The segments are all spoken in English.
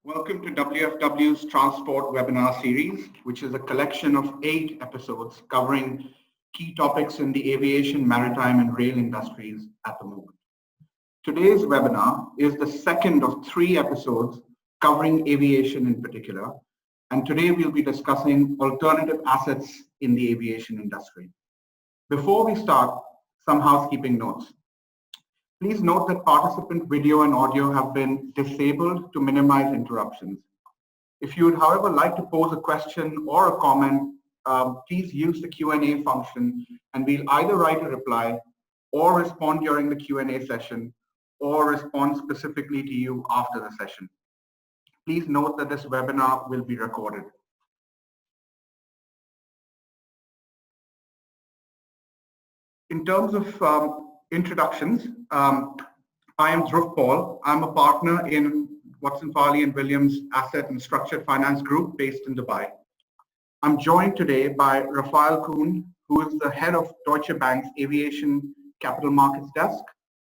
Welcome to WFW's Transport webinar series, which is a collection of 8 episodes covering key topics in the aviation, maritime, and rail industries at the moment. Today's webinar is the second of 3 episodes covering aviation in particular, and today we'll be discussing alternative assets in the aviation industry. Before we start, some housekeeping notes. Please note that participant video and audio have been disabled to minimize interruptions. If you would, however, like to pose a question or a comment, please use the Q&A function and we'll either write a reply or respond during the Q&A session or respond specifically to you after the session. Please note that this webinar will be recorded. In terms of introductions, I am Dhruv. I'm a partner in Watson Farley and Williams Asset and Structured Finance Group based in Dubai. I'm joined today by Rafael Kuhn, who is the head of Deutsche Bank's Aviation Capital Markets Desk,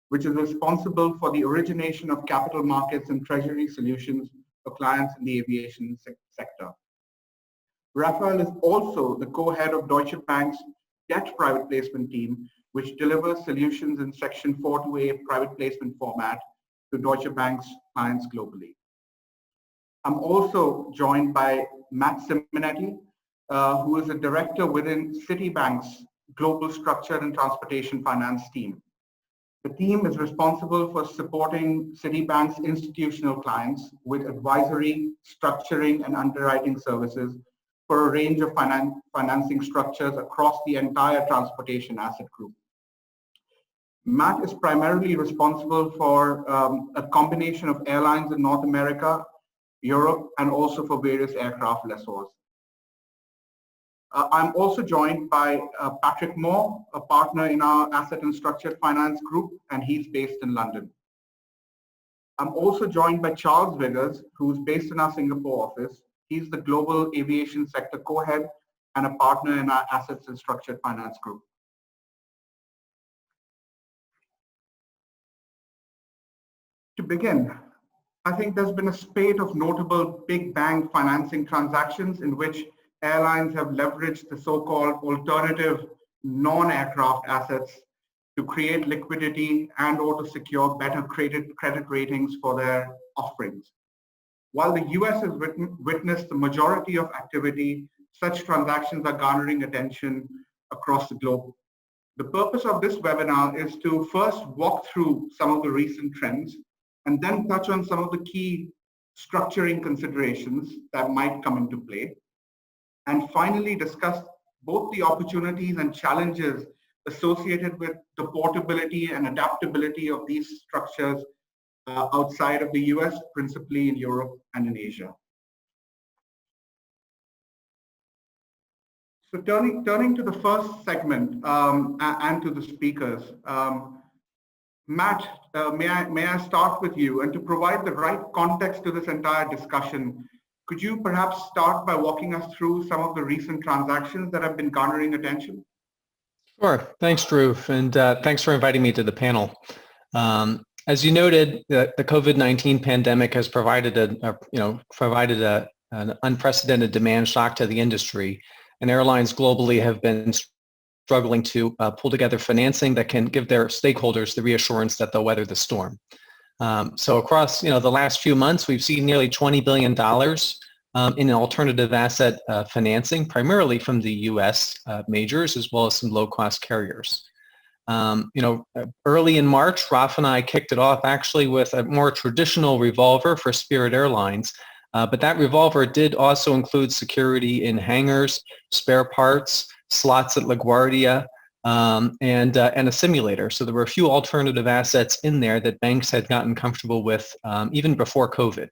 which is responsible for the origination of capital markets and treasury solutions for clients in the aviation sector. Rafael is also the co-head of Deutsche Bank's debt private placement team, which delivers solutions in Section 42A private placement format to Deutsche Bank's clients globally. I'm also joined by Matt Simonetti, who is a director within Citibank's Global Structured and Transportation Finance team. The team is responsible for supporting Citibank's institutional clients with advisory, structuring, and underwriting services for a range of financing structures across the entire transportation asset group. Matt is primarily responsible for a combination of airlines in North America, Europe, and also for various aircraft lessors. I'm also joined by Patrick Moore, a partner in our Asset and Structured Finance Group, and he's based in London. I'm also joined by Charles Viggers, who's based in our Singapore office. He's the Global Aviation Sector Co-Head and a partner in our Assets and Structured Finance Group. To begin, I think there's been a spate of notable big bang financing transactions in which airlines have leveraged the so-called alternative non-aircraft assets to create liquidity and or to secure better credit ratings for their offerings. While the US has witnessed the majority of activity, such transactions are garnering attention across the globe. The purpose of this webinar is to first walk through some of the recent trends and then touch on some of the key structuring considerations that might come into play. And finally, discuss both the opportunities and challenges associated with the portability and adaptability of these structures outside of the US, principally in Europe and in Asia. So turning to the first segment and to the speakers, Matt, may I start with you? And to provide the right context to this entire discussion, could you perhaps start by walking us through some of the recent transactions that have been garnering attention? Sure. Thanks, Dhruv, and thanks for inviting me to the panel. As you noted, the COVID-19 pandemic has provided an unprecedented demand shock to the industry, and airlines globally have been struggling to pull together financing that can give their stakeholders the reassurance that they'll weather the storm. So across the last few months, we've seen nearly $20 billion in alternative asset financing, primarily from the U.S. Majors as well as some low-cost carriers. Early in March, Rafa and I kicked it off actually with a more traditional revolver for Spirit Airlines, but that revolver did also include security in hangars, spare parts, slots at LaGuardia, and a simulator. So there were a few alternative assets in there that banks had gotten comfortable with even before COVID.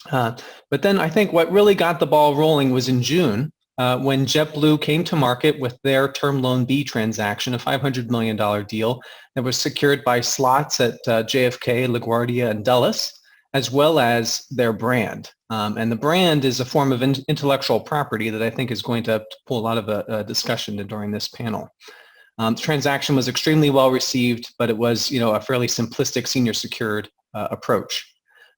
But then I think what really got the ball rolling was in June when JetBlue came to market with their Term Loan B transaction, a $500 million deal that was secured by slots at JFK, LaGuardia, and Dulles, as well as their brand. And the brand is a form of intellectual property that I think is going to pull a lot of discussion during this panel. The transaction was extremely well received, but it was a fairly simplistic senior secured approach.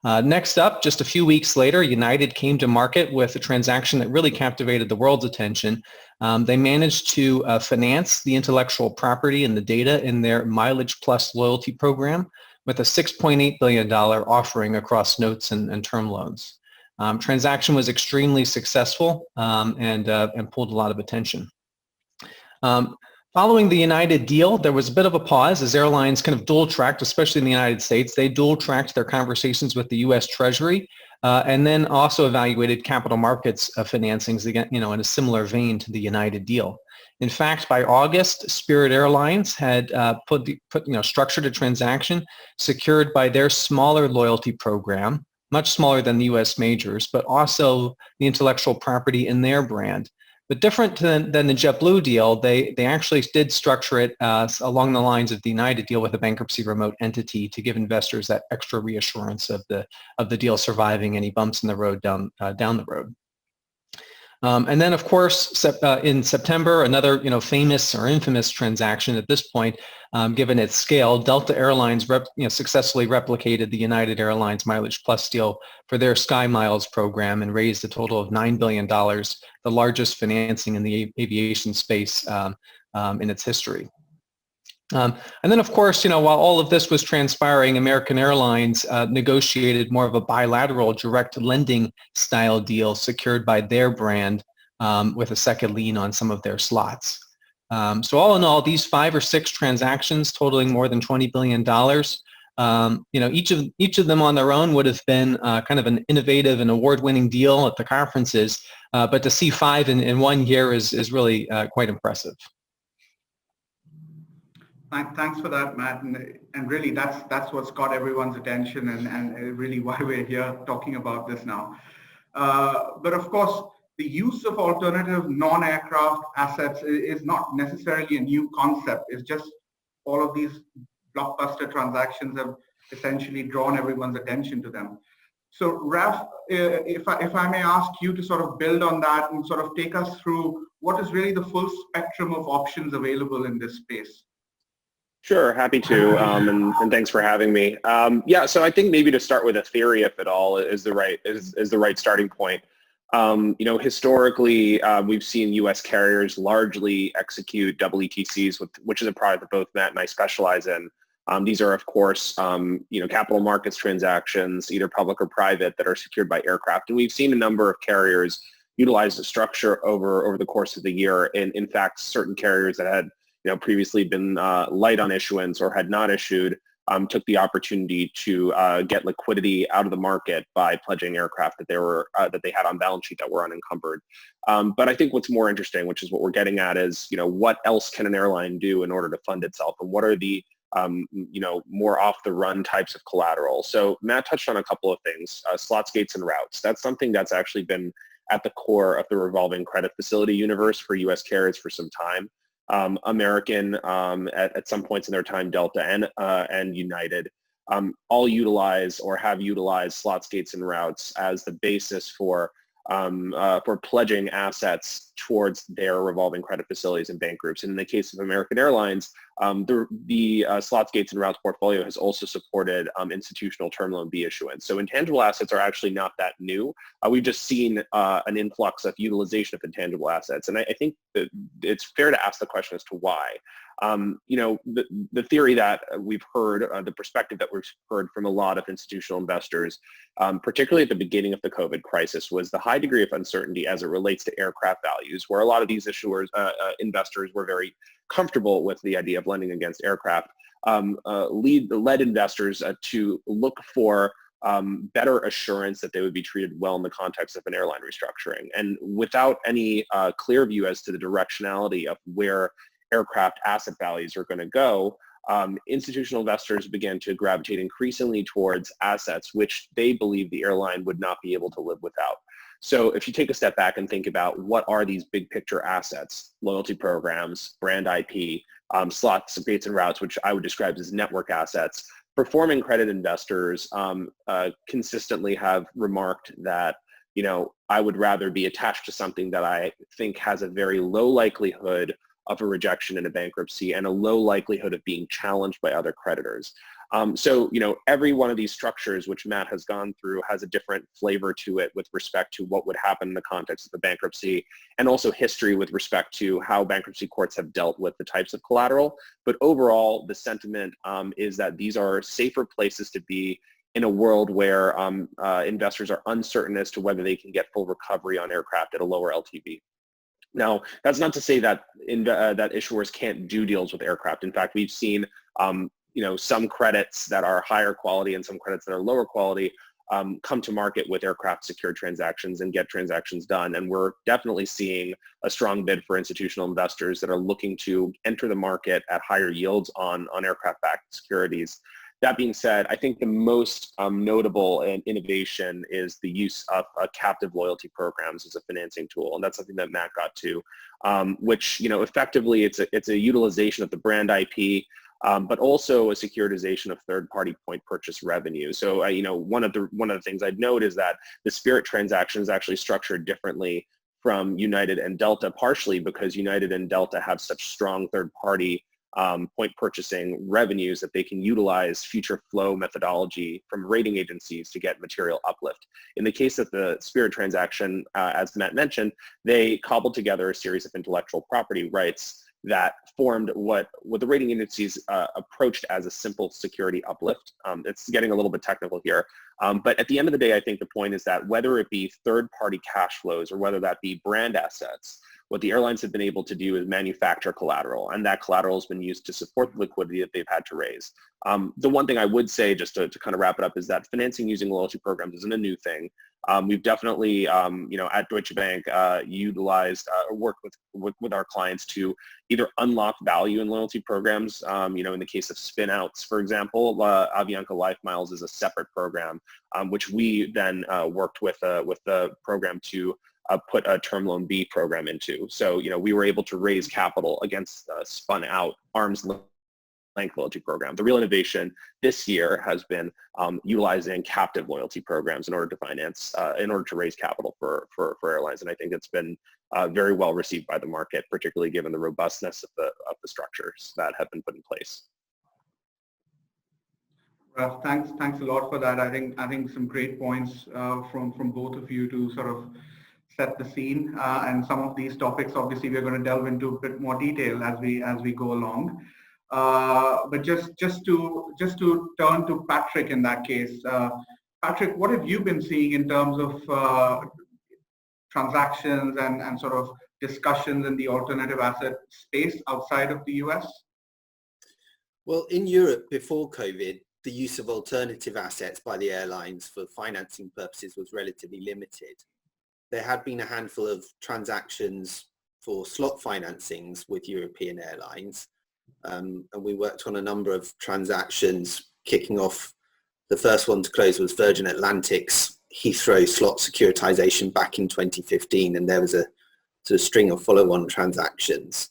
Next up, just a few weeks later, United came to market with a transaction that really captivated the world's attention. They managed to finance the intellectual property and the data in their Mileage Plus loyalty program with a $6.8 billion offering across notes and term loans. Transaction was extremely successful and pulled a lot of attention. Following the United deal, there was a bit of a pause as airlines kind of dual-tracked, especially in the United States. They dual-tracked their conversations with the U.S. Treasury and then also evaluated capital markets financings, again, in a similar vein to the United deal. In fact, by August, Spirit Airlines had structured a transaction secured by their smaller loyalty program, much smaller than the U.S. majors, but also the intellectual property in their brand. But different than the JetBlue deal, they actually did structure it along the lines of the United deal with a bankruptcy remote entity to give investors that extra reassurance of the deal surviving any bumps in the road down the road. And then, of course, in September, another famous or infamous transaction at this point, given its scale, Delta Airlines successfully replicated the United Airlines Mileage Plus deal for their Sky Miles program and raised a total of $9 billion, the largest financing in the aviation space in its history. And then, of course, while all of this was transpiring, American Airlines negotiated more of a bilateral direct lending style deal secured by their brand with a second lien on some of their slots. So all in all, these 5 or 6 transactions totaling more than $20 billion, each of them on their own would have been kind of an innovative and award-winning deal at the conferences, but to see 5 in 1 year is really quite impressive. Thanks for that, Matt. And really, that's what's got everyone's attention and really why we're here talking about this now. But of course, the use of alternative non-aircraft assets is not necessarily a new concept. It's just all of these blockbuster transactions have essentially drawn everyone's attention to them. So, Raf, if I may ask you to sort of build on that and sort of take us through what is really the full spectrum of options available in this space. Sure, happy to, and thanks for having me. Yeah, so I think maybe to start with a theory, if at all, is the right starting point. Historically, we've seen U.S. carriers largely execute EETCs, which is a product that both Matt and I specialize in. These are, of course, capital markets transactions, either public or private, that are secured by aircraft, and we've seen a number of carriers utilize the structure over the course of the year. And in fact, certain carriers that had previously been light on issuance or had not issued took the opportunity to get liquidity out of the market by pledging aircraft that they had on balance sheet that were unencumbered. But I think what's more interesting, which is what we're getting at, is what else can an airline do in order to fund itself, and what are the more off the run types of collateral. So Matt touched on a couple of things: slots, gates, and routes. That's something that's actually been at the core of the revolving credit facility universe for U.S. carriers for some time. American, at some points in their time, Delta and United all utilize or have utilized slots, gates, and routes as the basis for pledging assets towards their revolving credit facilities and bank groups. And in the case of American Airlines, the slots, gates, and routes portfolio has also supported institutional term loan B issuance. So intangible assets are actually not that new. We've just seen an influx of utilization of intangible assets. And I think that it's fair to ask the question as to why. The theory that we've heard, the perspective that we've heard from a lot of institutional investors, particularly at the beginning of the COVID crisis, was the high degree of uncertainty as it relates to aircraft values, where a lot of these investors were very comfortable with the idea of lending against aircraft, led investors to look for better assurance that they would be treated well in the context of an airline restructuring. And without any clear view as to the directionality of where aircraft asset values are going to go, institutional investors began to gravitate increasingly towards assets which they believe the airline would not be able to live without. So if you take a step back and think about what are these big picture assets: loyalty programs, brand IP, slots, gates, and routes, which I would describe as network assets, performing credit investors consistently have remarked that, I would rather be attached to something that I think has a very low likelihood of a rejection in a bankruptcy and a low likelihood of being challenged by other creditors. So, every one of these structures, which Matt has gone through, has a different flavor to it with respect to what would happen in the context of the bankruptcy, and also history with respect to how bankruptcy courts have dealt with the types of collateral. But overall, the sentiment is that these are safer places to be in a world where investors are uncertain as to whether they can get full recovery on aircraft at a lower LTV. Now, that's not to say that that issuers can't do deals with aircraft. In fact, we've seen some credits that are higher quality and some credits that are lower quality come to market with aircraft secured transactions and get transactions done. And we're definitely seeing a strong bid for institutional investors that are looking to enter the market at higher yields on aircraft-backed securities. That being said, I think the most notable innovation is the use of captive loyalty programs as a financing tool, and that's something that Matt got to, which effectively it's a utilization of the brand IP, but also a securitization of third-party point purchase revenue. So one of the things I'd note is that the Spirit transaction is actually structured differently from United and Delta, partially because United and Delta have such strong third-party point purchasing revenues that they can utilize future flow methodology from rating agencies to get material uplift. In the case of the Spirit transaction, as Matt mentioned, they cobbled together a series of intellectual property rights that formed what the rating agencies approached as a simple security uplift. It's getting a little bit technical here, but at the end of the day, I think the point is that whether it be third-party cash flows or whether that be brand assets, what the airlines have been able to do is manufacture collateral, and that collateral has been used to support the liquidity that they've had to raise. The one thing I would say, just to kind of wrap it up, is that financing using loyalty programs isn't a new thing. We've definitely, at Deutsche Bank, utilized or worked with our clients to either unlock value in loyalty programs. In the case of spin-outs, for example, Avianca Life Miles is a separate program, which we then worked with the program to put a term loan B program into. So, we were able to raise capital against spun out arm's length loyalty program. The real innovation this year has been utilizing captive loyalty programs in order to finance, in order to raise capital for airlines. And I think it's been very well received by the market, particularly given the robustness of the structures that have been put in place. Well, thanks a lot for that. I think some great points from both of you to sort of set the scene, and some of these topics obviously we're going to delve into a bit more detail as we go along. But just to turn to Patrick in that case, Patrick, what have you been seeing in terms of transactions and sort of discussions in the alternative asset space outside of the US? Well, in Europe before COVID, the use of alternative assets by the airlines for financing purposes was relatively limited. There had been a handful of transactions for slot financings with European airlines, and we worked on a number of transactions, kicking off. The first one to close was Virgin Atlantic's Heathrow slot securitization back in 2015, and there was a sort of string of follow-on transactions.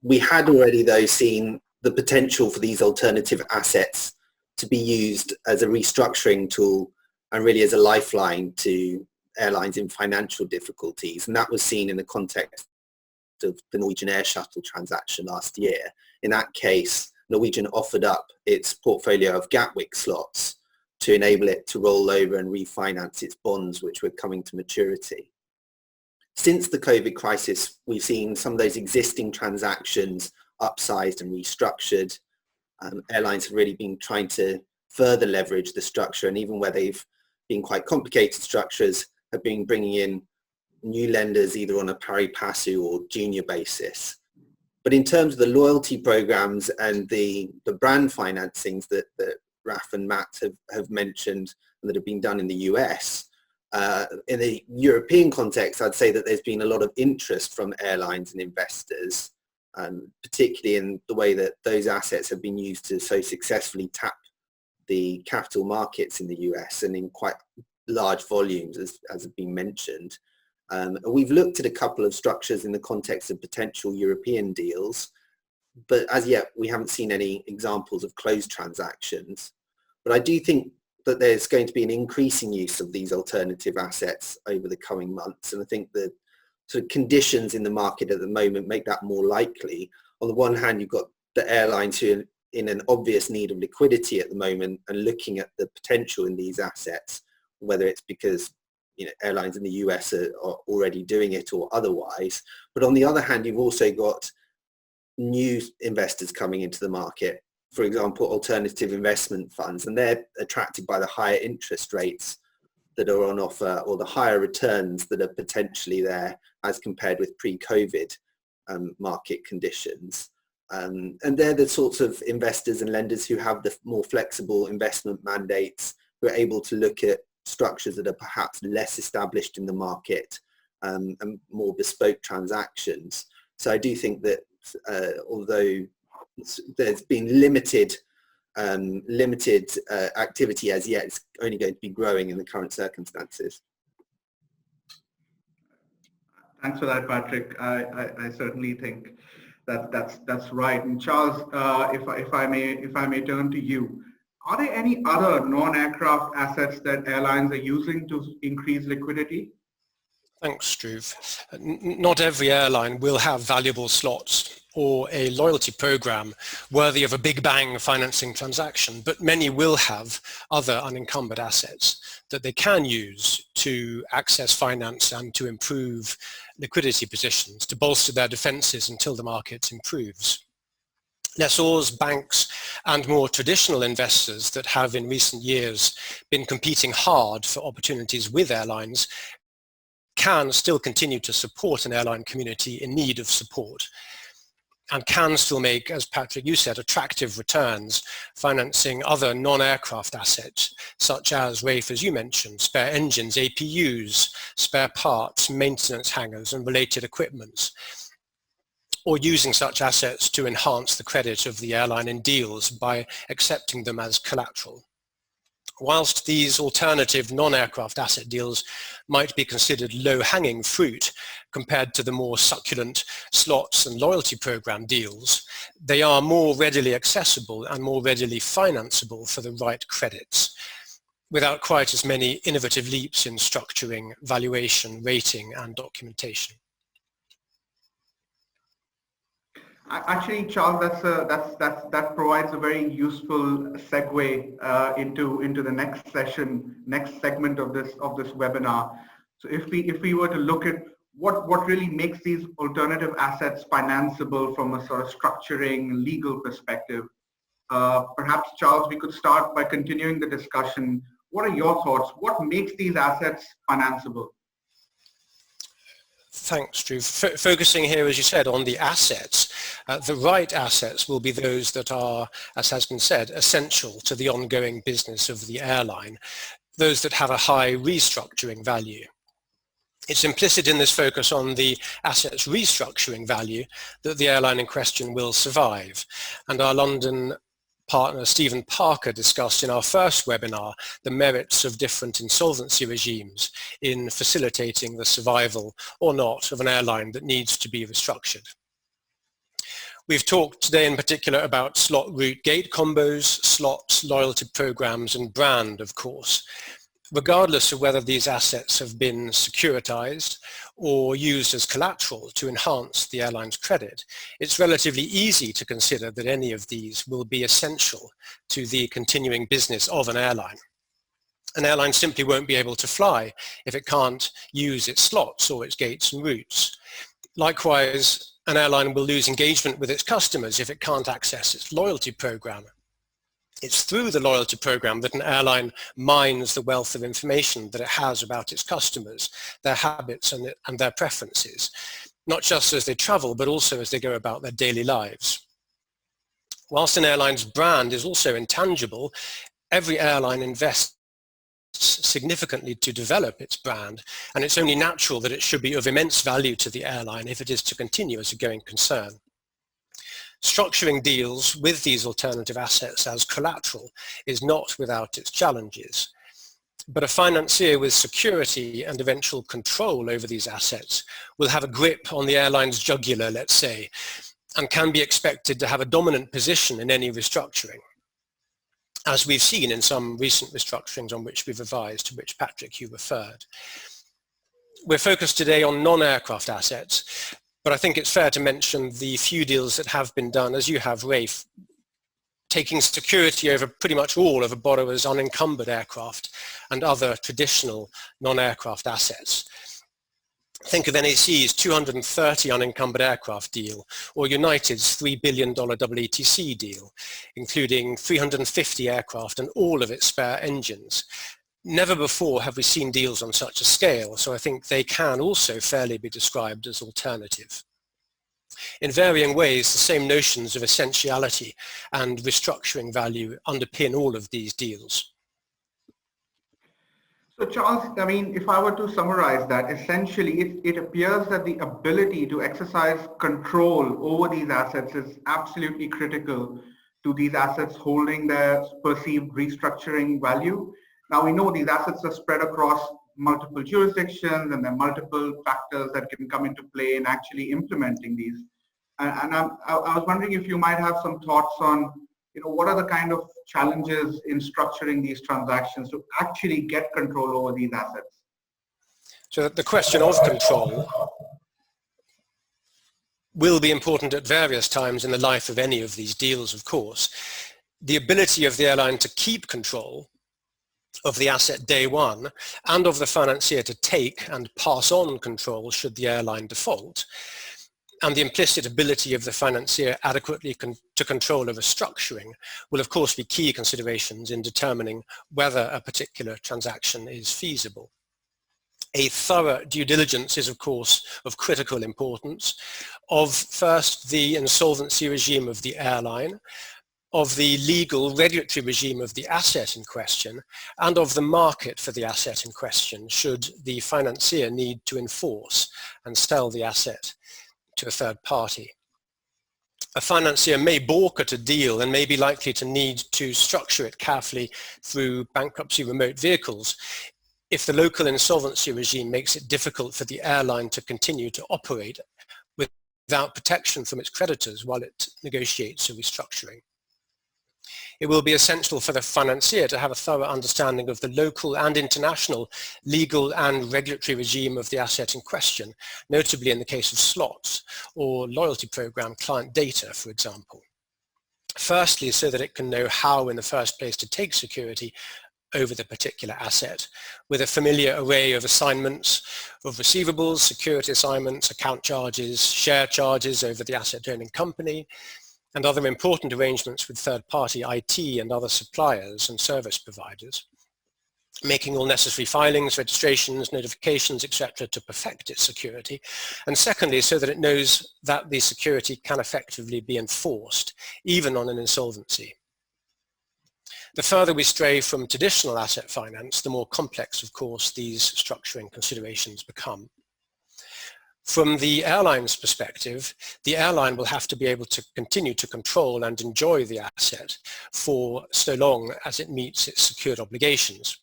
We had already, though, seen the potential for these alternative assets to be used as a restructuring tool and really as a lifeline to airlines in financial difficulties, and that was seen in the context of the Norwegian Air Shuttle transaction last year. In that case, Norwegian offered up its portfolio of Gatwick slots to enable it to roll over and refinance its bonds, which were coming to maturity. Since the COVID crisis, we've seen some of those existing transactions upsized and restructured. Airlines have really been trying to further leverage the structure, and even where they've been quite complicated structures, have been bringing in new lenders either on a pari passu or junior basis. But in terms of the loyalty programs and the brand financings that Raf and Matt have mentioned and that have been done in the US, in the European context, I'd say that there's been a lot of interest from airlines and investors, particularly in the way that those assets have been used to so successfully tap the capital markets in the US and in quite large volumes, as has been mentioned. We've looked at a couple of structures in the context of potential European deals, but as yet we haven't seen any examples of closed transactions. But I do think that there's going to be an increasing use of these alternative assets over the coming months, and I think that sort of conditions in the market at the moment make that more likely. On the one hand, you've got the airlines who are in an obvious need of liquidity at the moment and looking at the potential in these assets, whether it's because airlines in the US are already doing it or otherwise. But on the other hand, you've also got new investors coming into the market, for example, alternative investment funds, and they're attracted by the higher interest rates that are on offer or the higher returns that are potentially there as compared with pre-COVID market conditions. And they're the sorts of investors and lenders who have the more flexible investment mandates, who are able to look at structures that are perhaps less established in the market and more bespoke transactions. So I do think that although there's been limited activity as yet, it's only going to be growing in the current circumstances. Thanks for that, Patrick. I certainly think that's right. And Charles, if I may turn to you, are there any other non-aircraft assets that airlines are using to increase liquidity? Thanks, Dhruv. Not every airline will have valuable slots or a loyalty program worthy of a big bang financing transaction, but many will have other unencumbered assets that they can use to access finance and to improve liquidity positions, to bolster their defences until the market improves. Lessors, banks, and more traditional investors that have in recent years been competing hard for opportunities with airlines can still continue to support an airline community in need of support, and can still make, as Patrick, you said, attractive returns financing other non-aircraft assets, such as, Rafe, as you mentioned, spare engines, APUs, spare parts, maintenance hangars, and related equipment, or using such assets to enhance the credit of the airline in deals by accepting them as collateral. Whilst these alternative non-aircraft asset deals might be considered low-hanging fruit compared to the more succulent slots and loyalty program deals, they are more readily accessible and more readily financeable for the right credits, without quite as many innovative leaps in structuring, valuation, rating, and documentation. Actually, Charles, that provides a very useful segue into the next segment of this webinar. So if we were to look at what really makes these alternative assets financeable from a sort of structuring legal perspective, perhaps, Charles, we could start by continuing the discussion. What are your thoughts? What makes these assets financeable? Thanks, Dhruv. Focusing here, as you said, on the assets, the right assets will be those that are, as has been said, essential to the ongoing business of the airline, those that have a high restructuring value. It's implicit in this focus on the asset's restructuring value that the airline in question will survive. And our London partner Stephen Parker discussed in our first webinar the merits of different insolvency regimes in facilitating the survival or not of an airline that needs to be restructured. We've talked today in particular about slot route gate combos, slots, loyalty programs, and brand, of course. Regardless of whether these assets have been securitized or used as collateral to enhance the airline's credit, it's relatively easy to consider that any of these will be essential to the continuing business of an airline. An airline simply won't be able to fly if it can't use its slots or its gates and routes. Likewise, an airline will lose engagement with its customers if it can't access its loyalty program. It's through the loyalty program that an airline mines the wealth of information that it has about its customers, their habits and their preferences, not just as they travel, but also as they go about their daily lives. Whilst an airline's brand is also intangible, every airline invests significantly to develop its brand, and it's only natural that it should be of immense value to the airline if it is to continue as a going concern. Structuring deals with these alternative assets as collateral is not without its challenges, but a financier with security and eventual control over these assets will have a grip on the airline's jugular, let's say, and can be expected to have a dominant position in any restructuring, as we've seen in some recent restructurings on which we've advised, to which, Patrick, you referred. we're focused today on non-aircraft assets, but I think it's fair to mention the few deals that have been done, as you have, Rafe, taking security over pretty much all of a borrower's unencumbered aircraft and other traditional non-aircraft assets. Think of NAC's 230 unencumbered aircraft deal, or United's $3 billion WATC deal, including 350 aircraft and all of its spare engines. Never before have we seen deals on such a scale, so I think they can also fairly be described as alternative. In varying ways, the same notions of essentiality and restructuring value underpin all of these deals. So Charles, I mean, if I were to summarize that, essentially it appears that the ability to exercise control over these assets is absolutely critical to these assets holding their perceived restructuring value. Now we know these assets are spread across multiple jurisdictions and there are multiple factors that can come into play in actually implementing these. And I was wondering if you might have some thoughts on, what are the kind of challenges in structuring these transactions to actually get control over these assets? So the question of control will be important at various times in the life of any of these deals, of course. The ability of the airline to keep control of the asset day one and of the financier to take and pass on control should the airline default, and the implicit ability of the financier adequately to control a restructuring will of course be key considerations in determining whether a particular transaction is feasible. A thorough due diligence is of course of critical importance of first the insolvency regime of the airline, of the legal regulatory regime of the asset in question, and of the market for the asset in question should the financier need to enforce and sell the asset to a third party. A financier may balk at a deal and may be likely to need to structure it carefully through bankruptcy remote vehicles if the local insolvency regime makes it difficult for the airline to continue to operate without protection from its creditors while it negotiates a restructuring. It will be essential for the financier to have a thorough understanding of the local and international legal and regulatory regime of the asset in question, notably in the case of slots or loyalty program client data, for example. Firstly, so that it can know how in the first place to take security over the particular asset, with a familiar array of assignments of receivables, security assignments, account charges, share charges over the asset owning company, and other important arrangements with third-party IT and other suppliers and service providers, making all necessary filings, registrations, notifications, etc. to perfect its security. And secondly, so that it knows that the security can effectively be enforced, even on an insolvency. The further we stray from traditional asset finance, the more complex, of course, these structuring considerations become. From the airline's perspective, the airline will have to be able to continue to control and enjoy the asset for so long as it meets its secured obligations.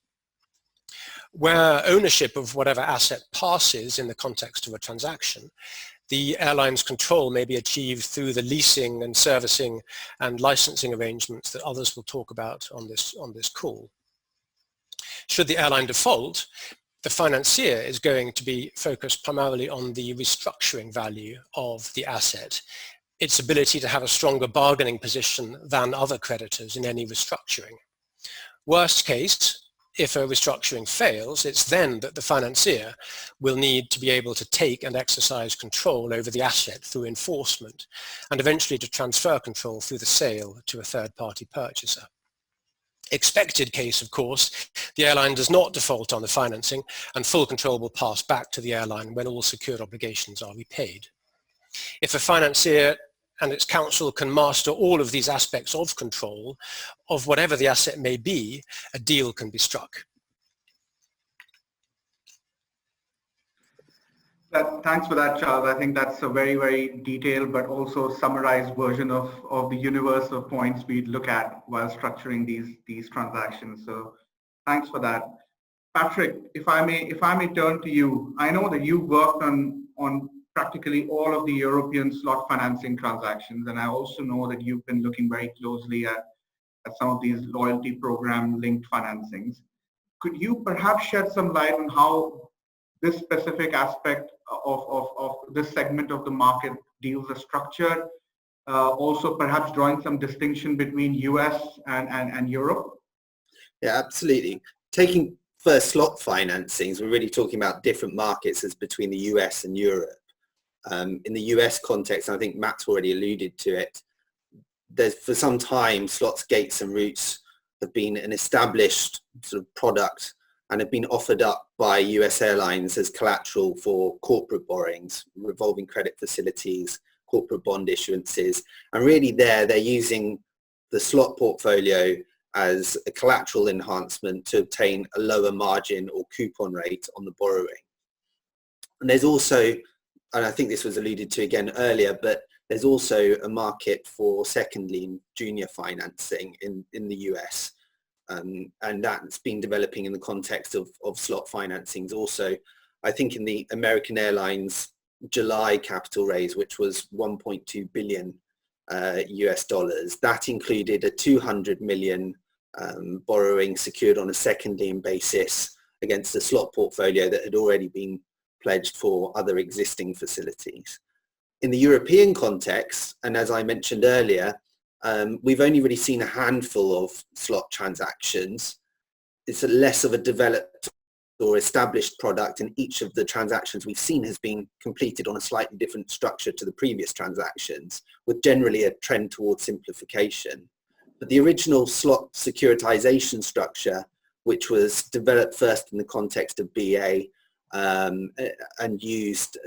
Where ownership of whatever asset passes in the context of a transaction, the airline's control may be achieved through the leasing and servicing and licensing arrangements that others will talk about on this call. Should the airline default, the financier is going to be focused primarily on the restructuring value of the asset, its ability to have a stronger bargaining position than other creditors in any restructuring. Worst case, if a restructuring fails, it's then that the financier will need to be able to take and exercise control over the asset through enforcement, and eventually to transfer control through the sale to a third-party purchaser. Expected case, of course, the airline does not default on the financing and full control will pass back to the airline when all secured obligations are repaid. If a financier and its counsel can master all of these aspects of control of whatever the asset may be, a deal can be struck. Thanks for that, Charles. I think that's a very, very detailed but also summarized version of the universe of points we'd look at while structuring these transactions. So thanks for that. Patrick, if I may turn to you, I know that you worked on practically all of the European slot financing transactions, and I also know that you've been looking very closely at some of these loyalty program linked financings. Could you perhaps shed some light on how this specific aspect of this segment of the market deals are structured? Also perhaps drawing some distinction between US and Europe? Yeah, absolutely. Taking first slot financings, we're really talking about different markets as between the US and Europe. In the US context, I think Matt's already alluded to it, there's for some time slots, gates and routes have been an established sort of product and have been offered up by US airlines as collateral for corporate borrowings, revolving credit facilities, corporate bond issuances. And really they're using the slot portfolio as a collateral enhancement to obtain a lower margin or coupon rate on the borrowing. And there's also, and I think this was alluded to again earlier, but there's also a market for second lien junior financing in the US. And that's been developing in the context of slot financings also. I think in the American Airlines July capital raise, which was 1.2 billion US dollars, that included a 200 million borrowing secured on a second lien basis against a slot portfolio that had already been pledged for other existing facilities. In the European context, and as I mentioned earlier, we've only really seen a handful of slot transactions. It's a less of a developed or established product, and each of the transactions we've seen has been completed on a slightly different structure to the previous transactions, with generally a trend towards simplification. But the original slot securitization structure, which was developed first in the context of BA and used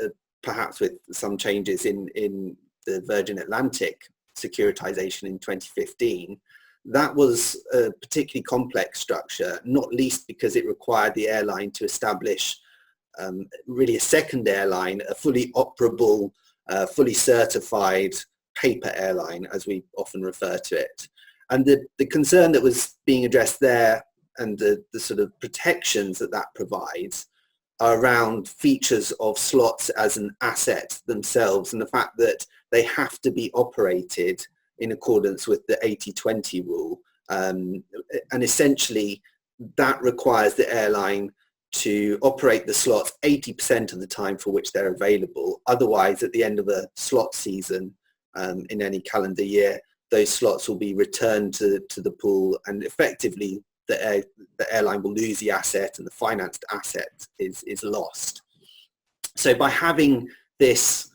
perhaps with some changes in the Virgin Atlantic securitization in 2015, that was a particularly complex structure, not least because it required the airline to establish really a second airline, a fully operable, fully certified paper airline, as we often refer to it. And the concern that was being addressed there and the sort of protections that that provides are around features of slots as an asset themselves and the fact that they have to be operated in accordance with the 80-20 rule. And essentially that requires the airline to operate the slots 80% of the time for which they're available. Otherwise, at the end of a slot season in any calendar year, those slots will be returned to the pool, and effectively the airline will lose the asset and the financed asset is lost. So by having this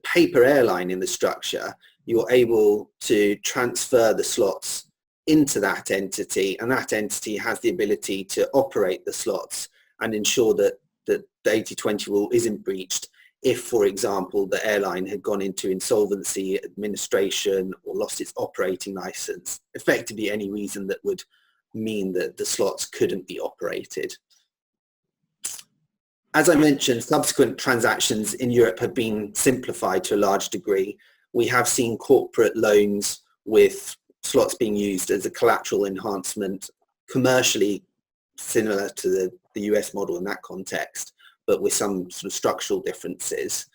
paper airline in the structure, you're able to transfer the slots into that entity, and that entity has the ability to operate the slots and ensure that the 80-20 rule isn't breached if, for example, the airline had gone into insolvency, administration, or lost its operating license, effectively any reason that would mean that the slots couldn't be operated. As I mentioned, subsequent transactions in Europe have been simplified to a large degree. We have seen corporate loans with slots being used as a collateral enhancement, commercially similar to the US model in that context, but with some sort of structural differences.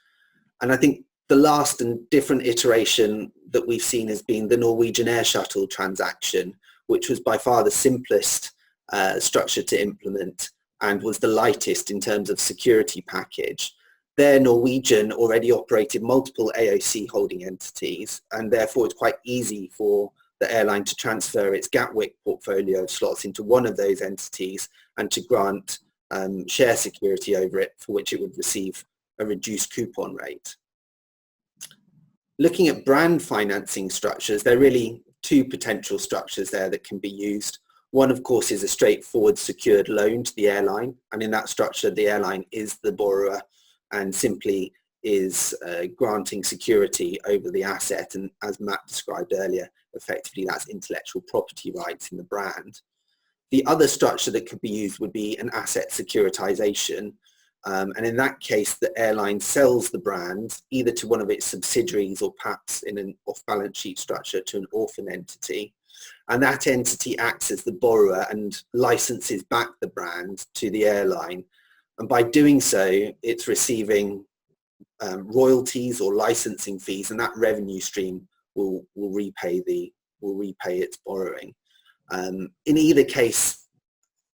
And I think the last and different iteration that we've seen has been the Norwegian Air Shuttle transaction, which was by far the simplest structure to implement and was the lightest in terms of security package. There, Norwegian already operated multiple AOC holding entities, and therefore it's quite easy for the airline to transfer its Gatwick portfolio of slots into one of those entities and to grant share security over it, for which it would receive a reduced coupon rate. Looking at brand financing structures, there are really two potential structures there that can be used. One, of course, is a straightforward secured loan to the airline, and in that structure the airline is the borrower and simply is granting security over the asset, and as Matt described earlier, effectively that's intellectual property rights in the brand. The other structure that could be used would be an asset securitization, and in that case the airline sells the brand either to one of its subsidiaries or perhaps in an off-balance sheet structure to an orphan entity, and that entity acts as the borrower and licenses back the brand to the airline, and by doing so it's receiving royalties or licensing fees, and that revenue stream will repay its borrowing. In either case,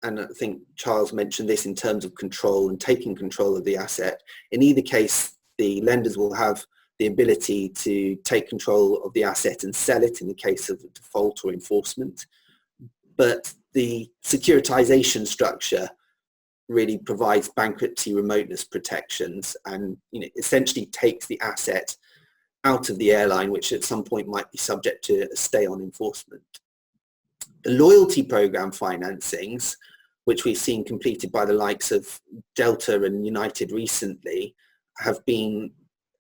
and I think Charles mentioned this in terms of control and taking control of the asset. In either case, the lenders will have the ability to take control of the asset and sell it in the case of default or enforcement. But the securitization structure really provides bankruptcy remoteness protections and essentially takes the asset out of the airline, which at some point might be subject to a stay on enforcement. The loyalty program financings, which we've seen completed by the likes of Delta and United recently, have been,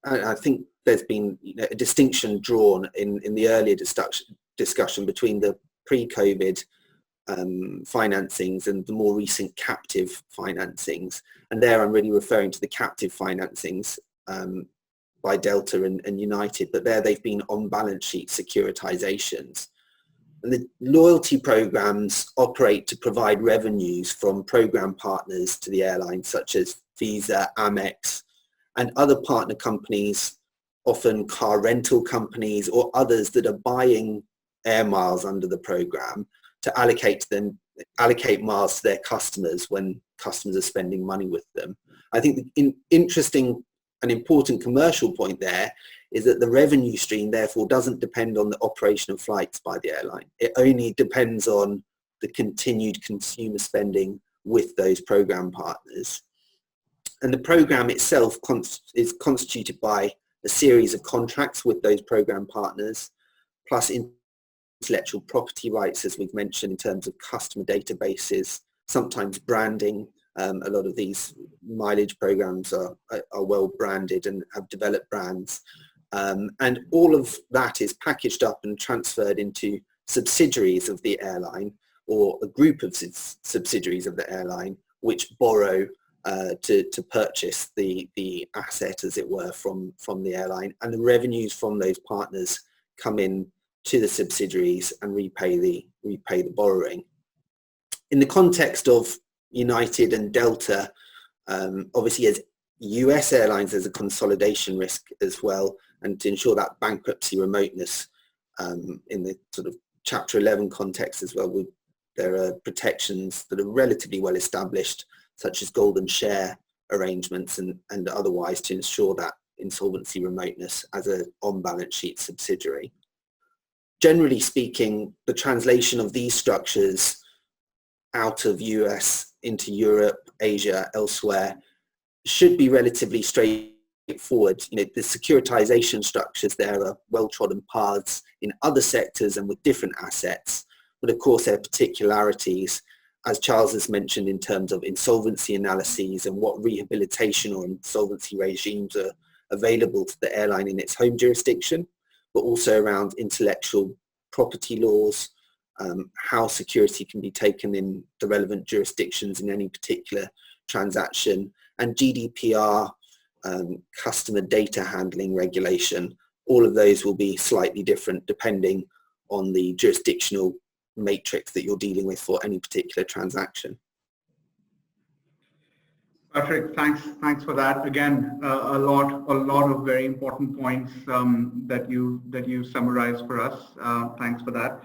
I think there's been a distinction drawn in the earlier discussion between the pre-COVID financings and the more recent captive financings. And there I'm really referring to the captive financings by Delta and United, but there they've been on balance sheet securitizations. And the loyalty programs operate to provide revenues from program partners to the airlines, such as Visa, Amex, and other partner companies, often car rental companies or others that are buying air miles under the program to allocate miles to their customers when customers are spending money with them. I think the interesting and important commercial point there is that the revenue stream therefore doesn't depend on the operation of flights by the airline. It only depends on the continued consumer spending with those program partners. And the program itself is constituted by a series of contracts with those program partners, plus intellectual property rights, as we've mentioned, in terms of customer databases, sometimes branding. A lot of these mileage programs are well branded and have developed brands. And all of that is packaged up and transferred into subsidiaries of the airline, or a group of subsidiaries of the airline, which borrow to purchase the asset, as it were, from the airline. And the revenues from those partners come in to the subsidiaries and repay the borrowing. In the context of United and Delta, obviously as US airlines, there's a consolidation risk as well, and to ensure that bankruptcy remoteness in the sort of Chapter 11 context as well, there are protections that are relatively well established, such as golden share arrangements and otherwise, to ensure that insolvency remoteness as an on-balance sheet subsidiary. Generally speaking, the translation of these structures out of US into Europe, Asia, elsewhere, should be relatively straightforward. The securitization structures there are well-trodden paths in other sectors and with different assets, but of course there are particularities, as Charles has mentioned, in terms of insolvency analyses and what rehabilitation or insolvency regimes are available to the airline in its home jurisdiction, but also around intellectual property laws, how security can be taken in the relevant jurisdictions in any particular transaction, and GDPR, customer data handling regulation. All of those will be slightly different depending on the jurisdictional matrix that you're dealing with for any particular transaction. Patrick, thanks for that. Again, a lot of very important points that you summarized for us. Thanks for that.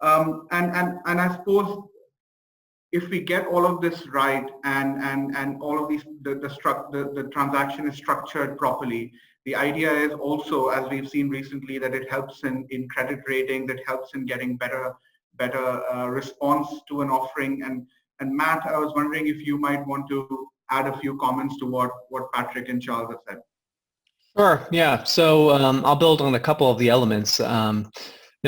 And I suppose if we get all of this right and all of these the transaction is structured properly, the idea is also, as we've seen recently, that it helps in credit rating, that helps in getting better response to an offering. And Matt, I was wondering if you might want to add a few comments to what Patrick and Charles have said. Sure. Yeah. So I'll build on a couple of the elements.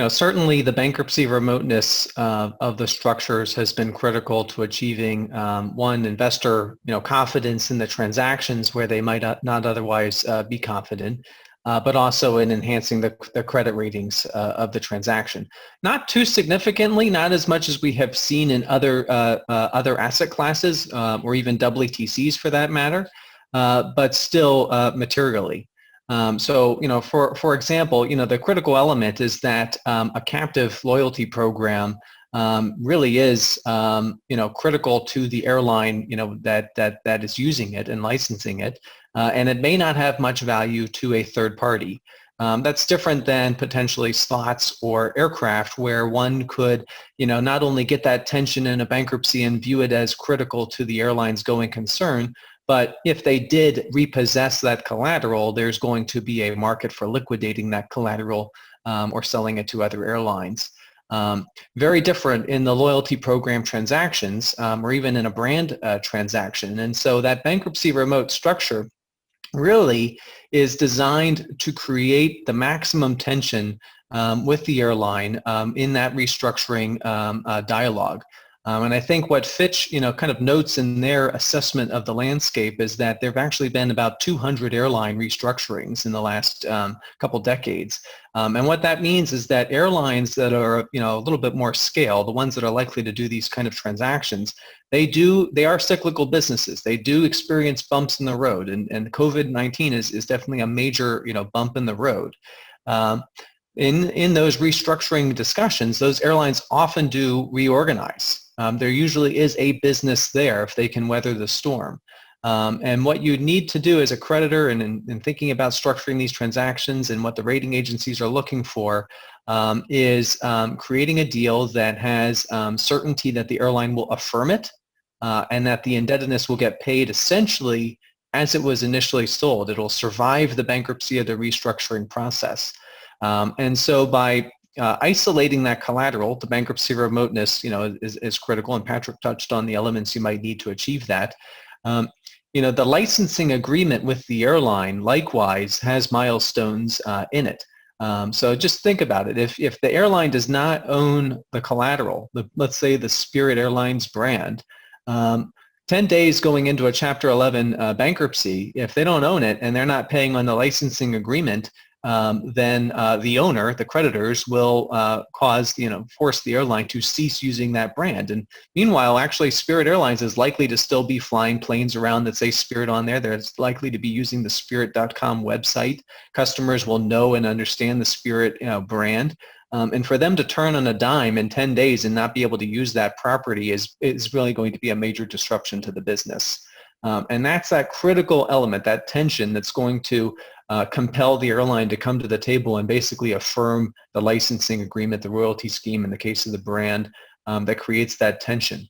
Certainly the bankruptcy remoteness of the structures has been critical to achieving one, investor confidence in the transactions where they might not otherwise be confident, but also in enhancing the credit ratings of the transaction. Not too significantly, not as much as we have seen in other asset classes or even WTCs for that matter, but still materially. So, for example, the critical element is that a captive loyalty program really is, critical to the airline, that is using it and licensing it, and it may not have much value to a third party. That's different than potentially slots or aircraft, where one could, not only get that tension in a bankruptcy and view it as critical to the airline's going concern, but if they did repossess that collateral, there's going to be a market for liquidating that collateral or selling it to other airlines. Very different in the loyalty program transactions or even in a brand transaction. And so that bankruptcy remote structure really is designed to create the maximum tension with the airline in that restructuring dialogue. And I think what Fitch, kind of notes in their assessment of the landscape is that there have actually been about 200 airline restructurings in the last couple decades. And what that means is that airlines that are, a little bit more scale, the ones that are likely to do these kind of transactions, they are cyclical businesses. They do experience bumps in the road, and COVID-19 is definitely a major, bump in the road. In those restructuring discussions, those airlines often do reorganize. There usually is a business there if they can weather the storm. And what you need to do as a creditor and in thinking about structuring these transactions and what the rating agencies are looking for is creating a deal that has certainty that the airline will affirm it and that the indebtedness will get paid essentially as it was initially sold. It'll survive the bankruptcy of the restructuring process. And so by isolating that collateral, the bankruptcy remoteness, is critical, and Patrick touched on the elements you might need to achieve that. The licensing agreement with the airline likewise has milestones in it. So just think about it. If the airline does not own the collateral, let's say the Spirit Airlines brand, 10 days going into a Chapter 11 bankruptcy, if they don't own it and they're not paying on the licensing agreement, then the owner, the creditors, will force the airline to cease using that brand. And meanwhile, actually, Spirit Airlines is likely to still be flying planes around that say Spirit on there. They're likely to be using the Spirit.com website. Customers will know and understand the Spirit brand. And for them to turn on a dime in 10 days and not be able to use that property is really going to be a major disruption to the business. And that's that critical element, that tension that's going to compel the airline to come to the table and basically affirm the licensing agreement, the royalty scheme in the case of the brand that creates that tension.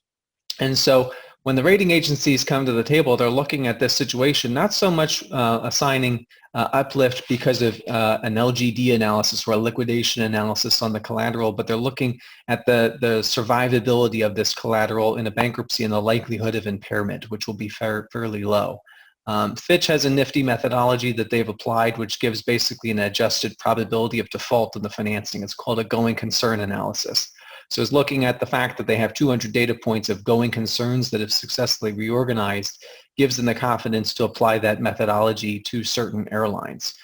And so when the rating agencies come to the table, they're looking at this situation, not so much assigning uplift because of an LGD analysis or a liquidation analysis on the collateral, but they're looking at the survivability of this collateral in a bankruptcy and the likelihood of impairment, which will be fairly low. Fitch has a nifty methodology that they've applied, which gives basically an adjusted probability of default in the financing. It's called a going concern analysis. So it's looking at the fact that they have 200 data points of going concerns that have successfully reorganized, gives them the confidence to apply that methodology to certain airlines.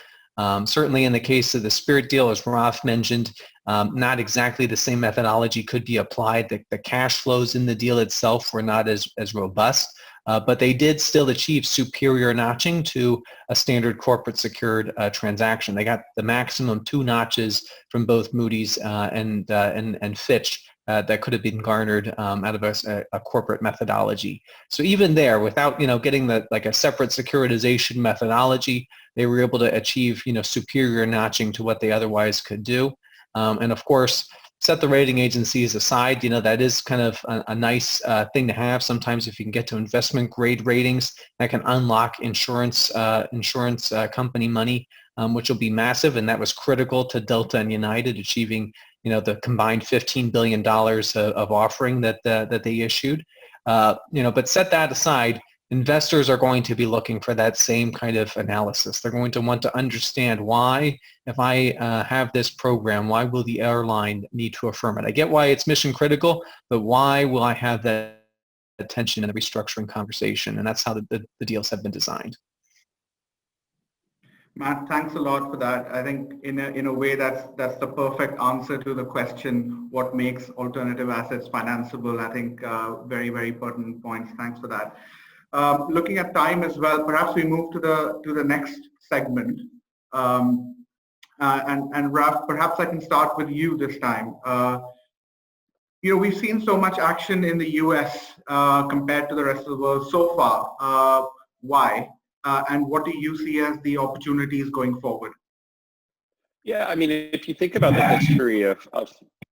Certainly in the case of the Spirit deal, as Raf mentioned, not exactly the same methodology could be applied. The cash flows in the deal itself were not as robust. But they did still achieve superior notching to a standard corporate secured transaction. They got the maximum 2 notches from both Moody's and Fitch that could have been garnered out of a corporate methodology. So even there, without getting a separate securitization methodology, they were able to achieve superior notching to what they otherwise could do. And of course, set the rating agencies aside, that is kind of a nice thing to have. Sometimes if you can get to investment grade ratings, that can unlock insurance company money, which will be massive. And that was critical to Delta and United achieving, the combined $15 billion of offering that they issued. But set that aside, investors are going to be looking for that same kind of analysis. They're going to want to understand why, if I have this program, why will the airline need to affirm it? I get why it's mission critical, but why will I have that attention in the restructuring conversation? And that's how the deals have been designed. Matt, thanks a lot for that. I think in a way that's the perfect answer to the question, what makes alternative assets financeable? I think very, very pertinent points. Thanks for that. Looking at time as well, perhaps we move to the next segment. And Raf, perhaps I can start with you this time. We've seen so much action in the US compared to the rest of the world so far. Why? And what do you see as the opportunities going forward? Yeah, I mean, if you think about the history of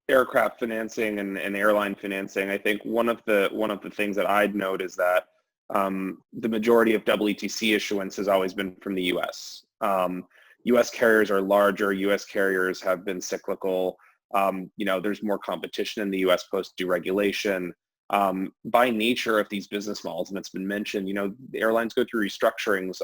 aircraft financing and airline financing, I think one of the things that I'd note is that the majority of WTC issuance has always been from the U.S. U.S. carriers are larger. U.S. carriers have been cyclical. There's more competition in the U.S. post-deregulation. By nature of these business models, and it's been mentioned, the airlines go through restructurings,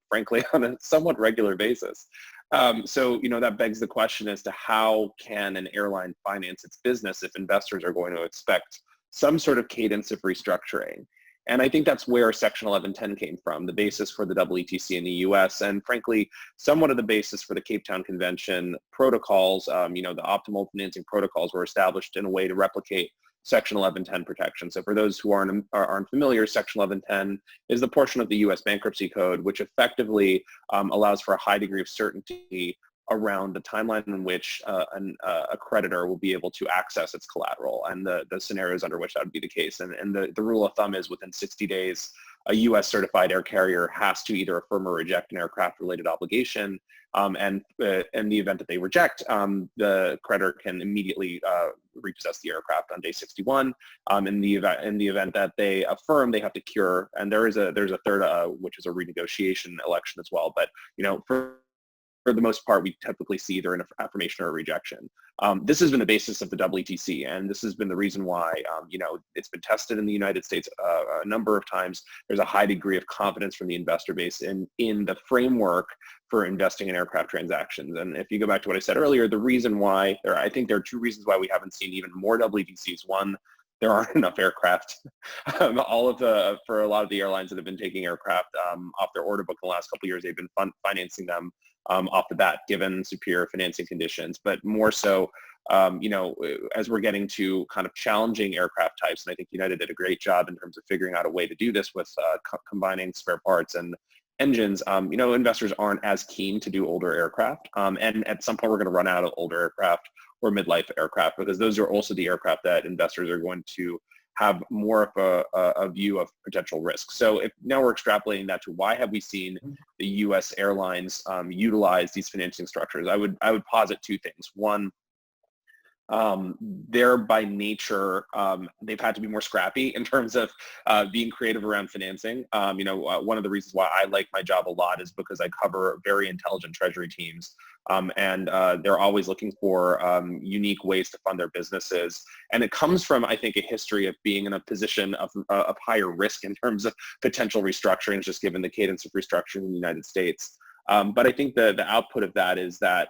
frankly, on a somewhat regular basis. That begs the question as to how can an airline finance its business if investors are going to expect some sort of cadence of restructuring. And I think that's where Section 1110 came from, the basis for the WTC in the US, and frankly, somewhat of the basis for the Cape Town Convention protocols. The optimal financing protocols were established in a way to replicate Section 1110 protection. So for those who aren't familiar, Section 1110 is the portion of the U.S. Bankruptcy Code which effectively allows for a high degree of certainty around the timeline in which a creditor will be able to access its collateral and the scenarios under which that would be the case. And the rule of thumb is within 60 days, a U.S. certified air carrier has to either affirm or reject an aircraft-related obligation. And in the event that they reject, the creditor can immediately repossess the aircraft on day 61. In the event that they affirm, they have to cure. And there's a third, which is a renegotiation election as well. But for the most part, we typically see either an affirmation or a rejection. This has been the basis of the WTC, and this has been the reason why, it's been tested in the United States a number of times. There's a high degree of confidence from the investor base in the framework for investing in aircraft transactions. And if you go back to what I said earlier, the reason why, I think there are two reasons why we haven't seen even more WTCs. One, there aren't enough aircraft. For a lot of the airlines that have been taking aircraft off their order book in the last couple of years, they've been financing them off the bat, given superior financing conditions. But more so, as we're getting to kind of challenging aircraft types, and I think United did a great job in terms of figuring out a way to do this with combining spare parts and engines, investors aren't as keen to do older aircraft. And at some point, we're going to run out of older aircraft or midlife aircraft, because those are also the aircraft that investors are going to have more of a view of potential risk. So if now we're extrapolating that to why have we seen the U.S. airlines utilize these financing structures, I would posit two things. One, they're by nature, they've had to be more scrappy in terms of being creative around financing. One of the reasons why I like my job a lot is because I cover very intelligent treasury teams, and they're always looking for unique ways to fund their businesses. And it comes from, I think, a history of being in a position of higher risk in terms of potential restructurings, just given the cadence of restructuring in the United States. But I think the output of that is that,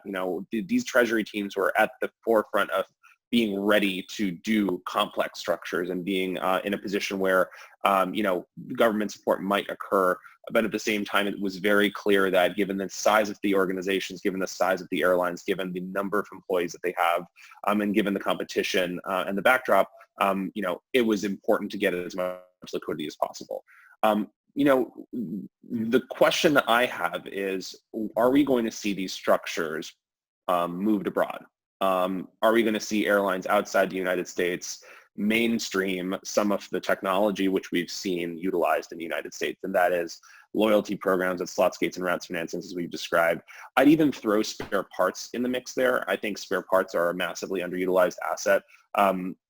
these treasury teams were at the forefront of being ready to do complex structures and being in a position where, government support might occur. But at the same time, it was very clear that given the size of the organizations, given the size of the airlines, given the number of employees that they have, and given the competition and the backdrop, it was important to get as much liquidity as possible. The question that I have is, are we going to see these structures moved abroad? Are we going to see airlines outside the United States mainstream some of the technology which we've seen utilized in the United States? And that is loyalty programs at slots, gates, and routes financings, as we've described. I'd even throw spare parts in the mix there. I think spare parts are a massively underutilized asset.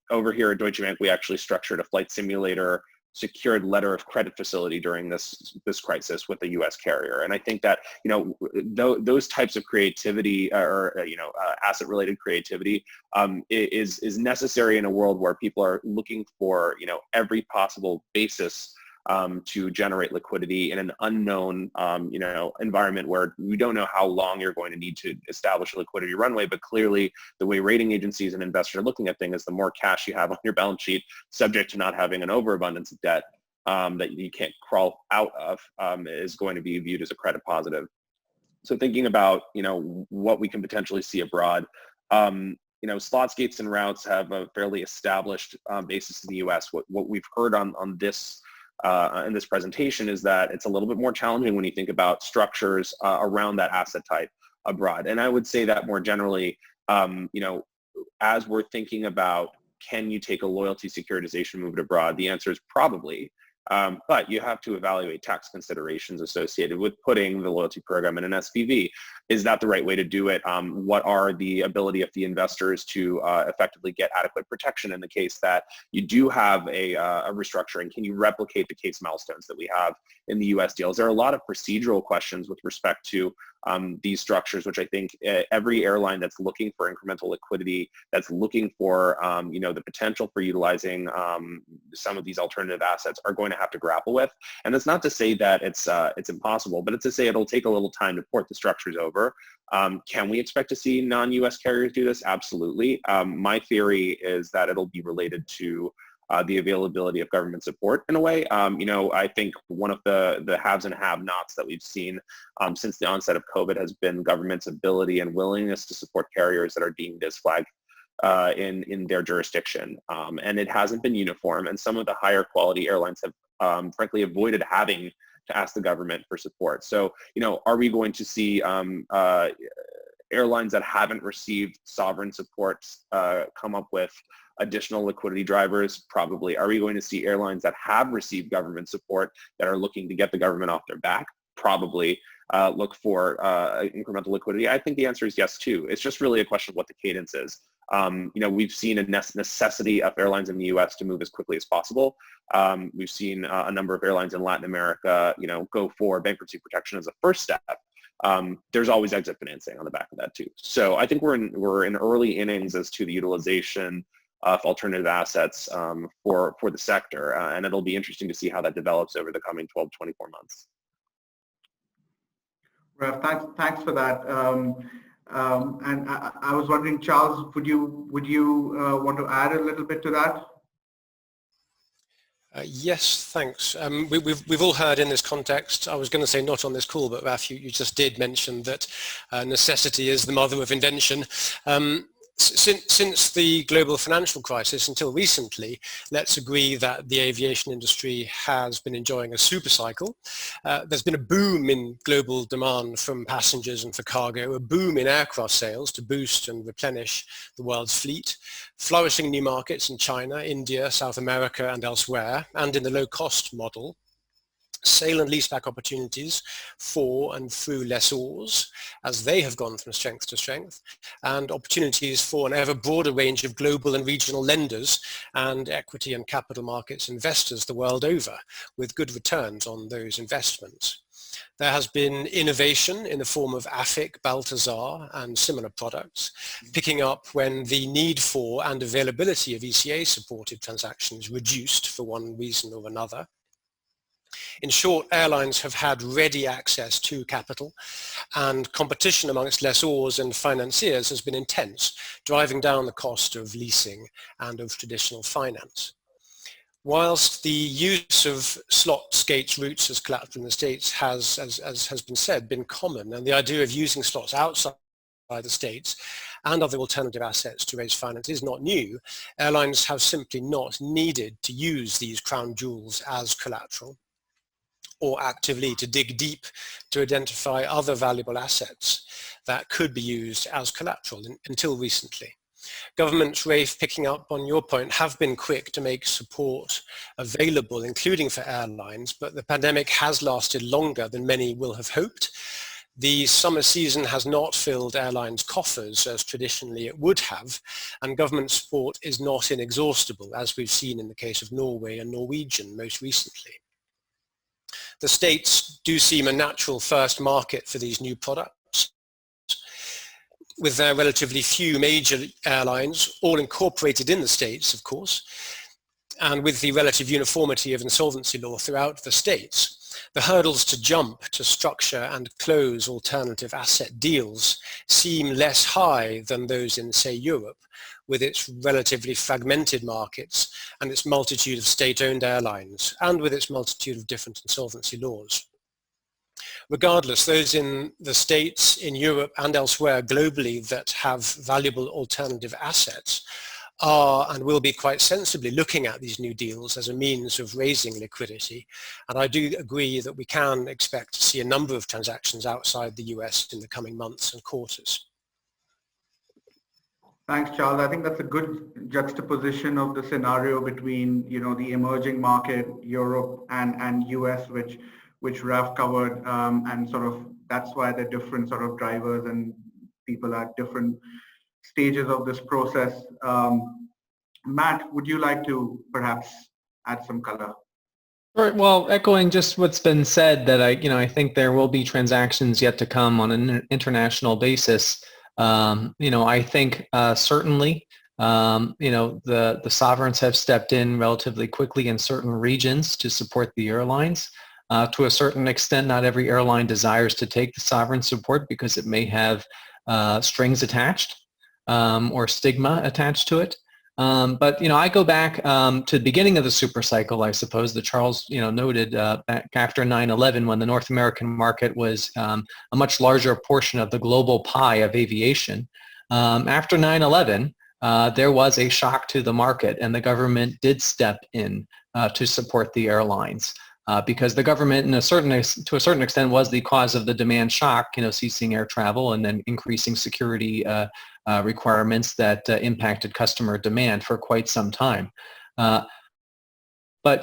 Over here at Deutsche Bank, we actually structured a flight simulator secured letter of credit facility during this crisis with a U.S. carrier. And I think that, those types of creativity or asset-related creativity is necessary in a world where people are looking for, every possible basis to generate liquidity in an unknown, environment where you don't know how long you're going to need to establish a liquidity runway. But clearly, the way rating agencies and investors are looking at things is the more cash you have on your balance sheet, subject to not having an overabundance of debt that you can't crawl out of, is going to be viewed as a credit positive. So thinking about, what we can potentially see abroad, slots, gates, and routes have a fairly established basis in the U.S. What we've heard on this in this presentation is that it's a little bit more challenging when you think about structures around that asset type abroad. And I would say that more generally, as we're thinking about, can you take a loyalty securitization moved abroad? The answer is probably. But you have to evaluate tax considerations associated with putting the loyalty program in an SPV. Is that the right way to do it? What are the ability of the investors to effectively get adequate protection in the case that you do have a restructuring? Can you replicate the case milestones that we have in the US deals? There are a lot of procedural questions with respect to these structures, which I think every airline that's looking for incremental liquidity, that's looking for the potential for utilizing some of these alternative assets, are going to have to grapple with. And that's not to say that it's impossible, but it's to say it'll take a little time to port the structures over. Can we expect to see non-US carriers do this? Absolutely. My theory is that it'll be related to the availability of government support in a way. I think one of the haves and have-nots that we've seen since the onset of COVID has been government's ability and willingness to support carriers that are deemed as flag in their jurisdiction. And it hasn't been uniform, and some of the higher quality airlines have frankly avoided having to ask the government for support. So, are we going to see airlines that haven't received sovereign support come up with additional liquidity drivers? Probably. Are we going to see airlines that have received government support that are looking to get the government off their back? Probably look for incremental liquidity. I think the answer is yes too. It's just really a question of what the cadence is. We've seen a necessity of airlines in the US to move as quickly as possible. We've seen a number of airlines in Latin America, go for bankruptcy protection as a first step. There's always exit financing on the back of that too. So I think we're in early innings as to the utilization of alternative assets for the sector, and it'll be interesting to see how that develops over the coming 12, 24 months. Raf, thanks for that. And I was wondering, Charles, would you want to add a little bit to that? Yes, thanks. We've all heard in this context, I was going to say not on this call, but Raf, you just did mention that necessity is the mother of invention. Since the global financial crisis until recently, let's agree that the aviation industry has been enjoying a super cycle. There's been a boom in global demand from passengers and for cargo, a boom in aircraft sales to boost and replenish the world's fleet, flourishing new markets in China, India, South America and elsewhere, and in the low-cost model, sale and leaseback opportunities for and through lessors as they have gone from strength to strength, and opportunities for an ever broader range of global and regional lenders and equity and capital markets investors the world over, with good returns on those investments. There has been innovation in the form of AFIC, Balthazar and similar products, picking up when the need for and availability of ECA-supported transactions reduced for one reason or another. In short, airlines have had ready access to capital, and competition amongst lessors and financiers has been intense, driving down the cost of leasing and of traditional finance. Whilst the use of slots, gates, routes as collateral in the States has, as has been said, been common, and the idea of using slots outside the States and other alternative assets to raise finance is not new, airlines have simply not needed to use these crown jewels as collateral, or actively to dig deep to identify other valuable assets that could be used as collateral until recently. Governments, Rafe, picking up on your point, have been quick to make support available, including for airlines, but the pandemic has lasted longer than many will have hoped. The summer season has not filled airlines' coffers as traditionally it would have, and government support is not inexhaustible, as we've seen in the case of Norway and Norwegian most recently. The States do seem a natural first market for these new products, with their relatively few major airlines, all incorporated in the States, of course, and with the relative uniformity of insolvency law throughout the States. The hurdles to jump to structure and close alternative asset deals seem less high than those in, say, Europe, with its relatively fragmented markets and its multitude of state-owned airlines, and with its multitude of different insolvency laws. Regardless, those in the States, in Europe and elsewhere globally that have valuable alternative assets are and will be quite sensibly looking at these new deals as a means of raising liquidity. And I do agree that we can expect to see a number of transactions outside the US in the coming months and quarters. Thanks, Charles. I think that's a good juxtaposition of the scenario between, the emerging market, Europe and US, which Raf covered, and sort of that's why the different sort of drivers and people at different stages of this process. Matt, would you like to perhaps add some color? Right. Well, echoing just what's been said, that I think there will be transactions yet to come on an international basis. I think certainly, the sovereigns have stepped in relatively quickly in certain regions to support the airlines. To a certain extent, not every airline desires to take the sovereign support because it may have strings attached or stigma attached to it. But I go back to the beginning of the super cycle, I suppose, that Charles noted back after 9/11, when the North American market was a much larger portion of the global pie of aviation. After 9/11, there was a shock to the market, and the government did step in to support the airlines. Because the government, to a certain extent, was the cause of the demand shock, ceasing air travel and then increasing security requirements that impacted customer demand for quite some time. But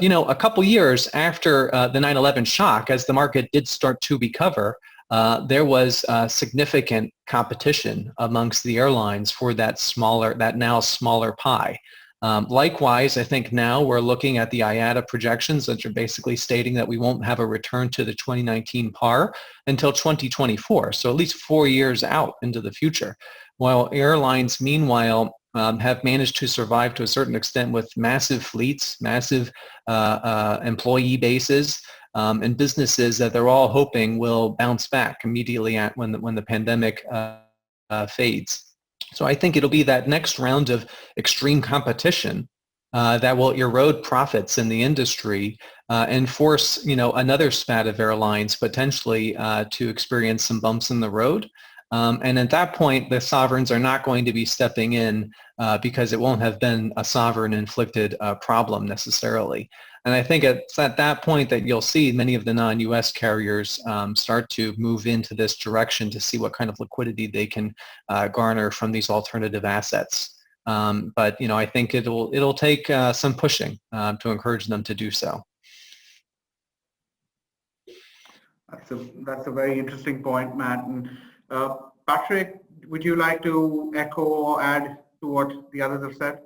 a couple years after the 9/11 shock, as the market did start to recover, there was significant competition amongst the airlines for that now smaller pie. Likewise, I think now we're looking at the IATA projections, which are basically stating that we won't have a return to the 2019 par until 2024, so at least 4 years out into the future. While airlines, meanwhile, have managed to survive to a certain extent with massive fleets, massive employee bases, and businesses that they're all hoping will bounce back immediately when the pandemic fades. So I think it'll be that next round of extreme competition that will erode profits in the industry and force, another spat of airlines potentially to experience some bumps in the road. And at that point, the sovereigns are not going to be stepping in because it won't have been a sovereign-inflicted problem necessarily. And I think it's at that point that you'll see many of the non-US carriers start to move into this direction to see what kind of liquidity they can garner from these alternative assets. But I think it'll take some pushing to encourage them to do so. That's a very interesting point, Matt. And Patrick, would you like to echo or add to what the others have said?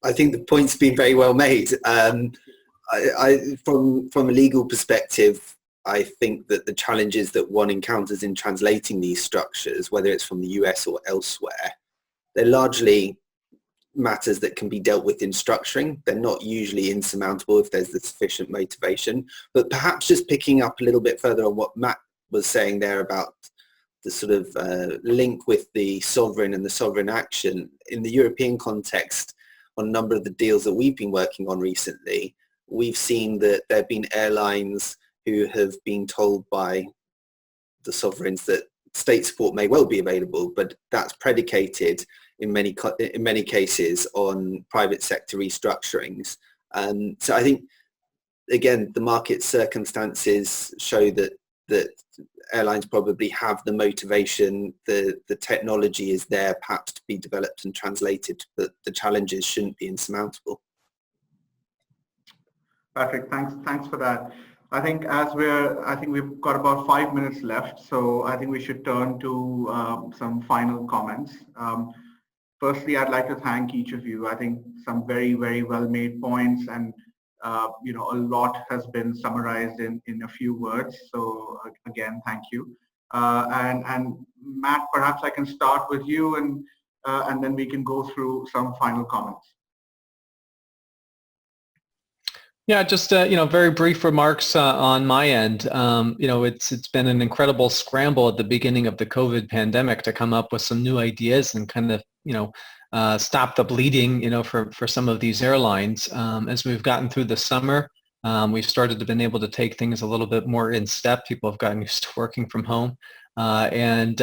I think the point's been very well made. From a legal perspective, I think that the challenges that one encounters in translating these structures, whether it's from the US or elsewhere, they're largely matters that can be dealt with in structuring. They're not usually insurmountable if there's the sufficient motivation. But perhaps just picking up a little bit further on what Matt was saying there about the sort of link with the sovereign and the sovereign action in the European context. On a number of the deals that we've been working on recently, we've seen that there have been airlines who have been told by the sovereigns that state support may well be available, but that's predicated in many cases on private sector restructurings. So I think, again, the market circumstances show that airlines probably have the motivation, the technology is there perhaps to be developed and translated, but the challenges shouldn't be insurmountable. Patrick, thanks for that. I think we've got about 5 minutes left, so I think we should turn to some final comments. Firstly, I'd like to thank each of you. I think some very, very well-made points, and a lot has been summarized in a few words. So again, thank you. And Matt, perhaps I can start with you, and then we can go through some final comments. Yeah, just very brief remarks on my end. It's been an incredible scramble at the beginning of the COVID pandemic to come up with some new ideas and kind of stop the bleeding for some of these airlines. As we've gotten through the summer, we've started to been able to take things a little bit more in step. People have gotten used to working from home, and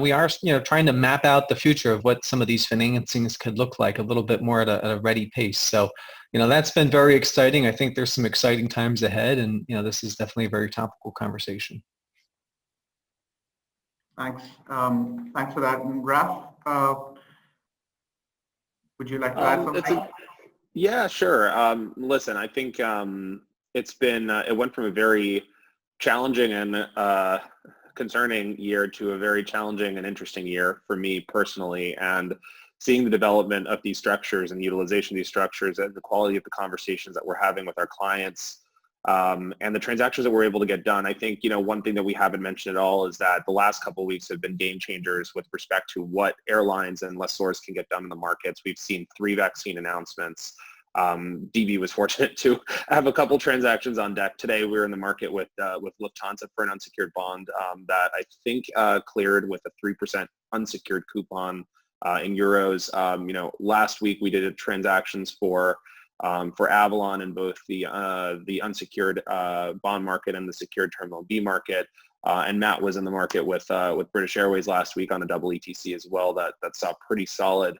we are trying to map out the future of what some of these financings could look like a little bit more at a ready pace. So that's been very exciting. I think there's some exciting times ahead, and this is definitely a very topical conversation. Thanks for that. And Raf, Would you like to add something? Yeah, sure. Listen, I think it's been, it went from a very challenging and concerning year to a very challenging and interesting year for me personally. And seeing the development of these structures and the utilization of these structures and the quality of the conversations that we're having with our clients and the transactions that we're able to get done. I think, one thing that we haven't mentioned at all is that the last couple of weeks have been game changers with respect to what airlines and lessors can get done in the markets. We've seen 3 vaccine announcements. DB was fortunate to have a couple transactions on deck. Today we were in the market with Lufthansa for an unsecured bond that I think cleared with a 3% unsecured coupon in euros. Last week we did transactions for Avalon in both the unsecured bond market and the secured term loan B market. And Matt was in the market with British Airways last week on a double ETC as well that saw pretty solid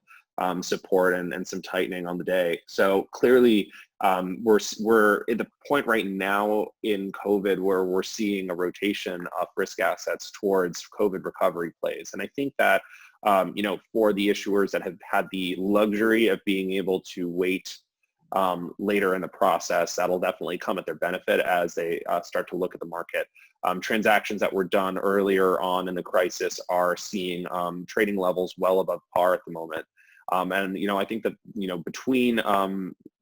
support and some tightening on the day. So clearly we're at the point right now in COVID where we're seeing a rotation of risk assets towards COVID recovery plays. And I think that for the issuers that have had the luxury of being able to wait later in the process, that'll definitely come at their benefit as they start to look at the market. Transactions that were done earlier on in the crisis are seeing trading levels well above par at the moment. And I think that, between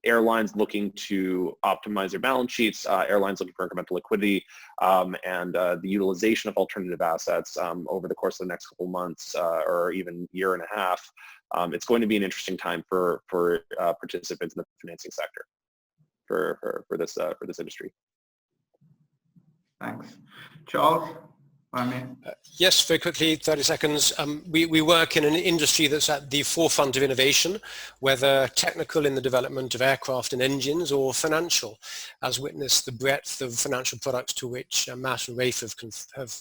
airlines looking to optimize their balance sheets, airlines looking for incremental liquidity, and the utilization of alternative assets over the course of the next couple months or even year and a half, it's going to be an interesting time for participants in the financing sector for this industry. Thanks. Charles? Yes, very quickly, 30 seconds. We work in an industry that's at the forefront of innovation, whether technical in the development of aircraft and engines or financial, as witnessed the breadth of financial products to which Matt and Rafe have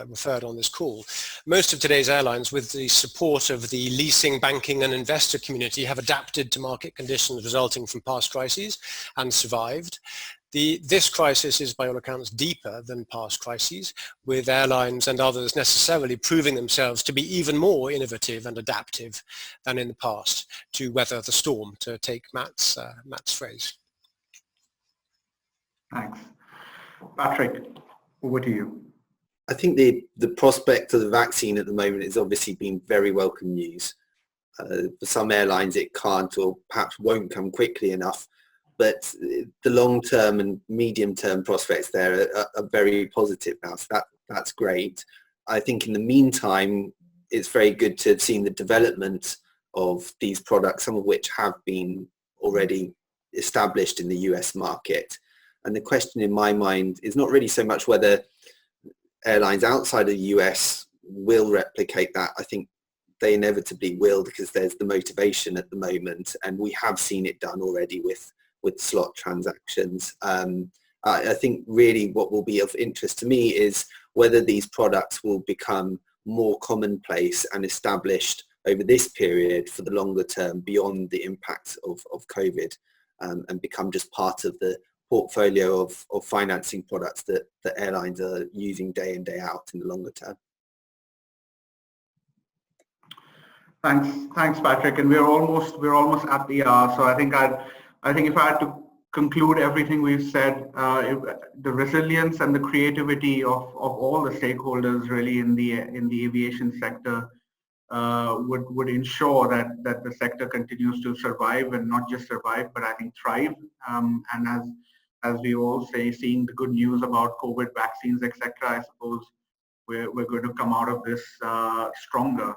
referred on this call. Most of today's airlines, with the support of the leasing, banking and investor community, have adapted to market conditions resulting from past crises and survived. This crisis is, by all accounts, deeper than past crises, with airlines and others necessarily proving themselves to be even more innovative and adaptive than in the past to weather the storm, to take Matt's phrase. Thanks. Patrick, over to you. I think the prospect of the vaccine at the moment has obviously been very welcome news. For some airlines it can't or perhaps won't come quickly enough. But the long-term and medium-term prospects there are very positive now, so that's great. I think in the meantime, it's very good to have seen the development of these products, some of which have been already established in the US market. And the question in my mind is not really so much whether airlines outside of the US will replicate that. I think they inevitably will, because there's the motivation at the moment, and we have seen it done already with slot transactions. I think really what will be of interest to me is whether these products will become more commonplace and established over this period for the longer term beyond the impact of COVID, and become just part of the portfolio of financing products that airlines are using day in, day out in the longer term. Thanks, Patrick. And we're almost at the hour. So I think if I had to conclude everything we've said, the resilience and the creativity of all the stakeholders really in the aviation sector would ensure that the sector continues to survive, and not just survive, but I think thrive. And as we all say, seeing the good news about COVID vaccines, etc., I suppose we're going to come out of this stronger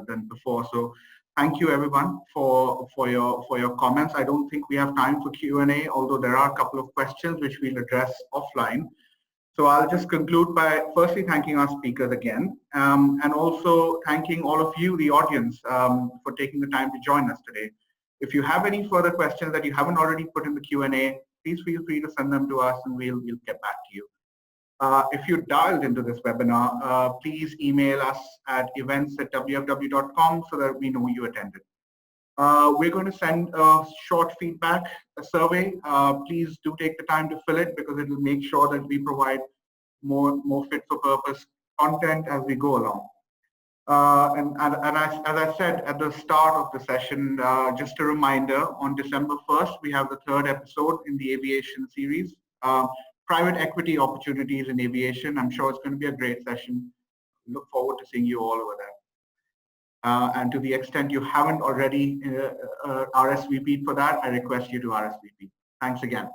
than before. So thank you everyone for your comments. I don't think we have time for Q&A, although there are a couple of questions which we'll address offline. So I'll just conclude by firstly thanking our speakers again, and also thanking all of you, the audience, for taking the time to join us today. If you have any further questions that you haven't already put in the Q&A, please feel free to send them to us and we'll get back to you. If you dialed into this webinar, please email us at events@wfw.com so that we know you attended. We're going to send a short feedback survey. Please do take the time to fill it, because it will make sure that we provide more fit for purpose content as we go along. As I said at the start of the session, just a reminder, on December 1st, we have the third episode in the aviation series, private equity opportunities in aviation. I'm sure it's going to be a great session. Look forward to seeing you all over there. And to the extent you haven't already RSVP'd for that, I request you to RSVP. Thanks again.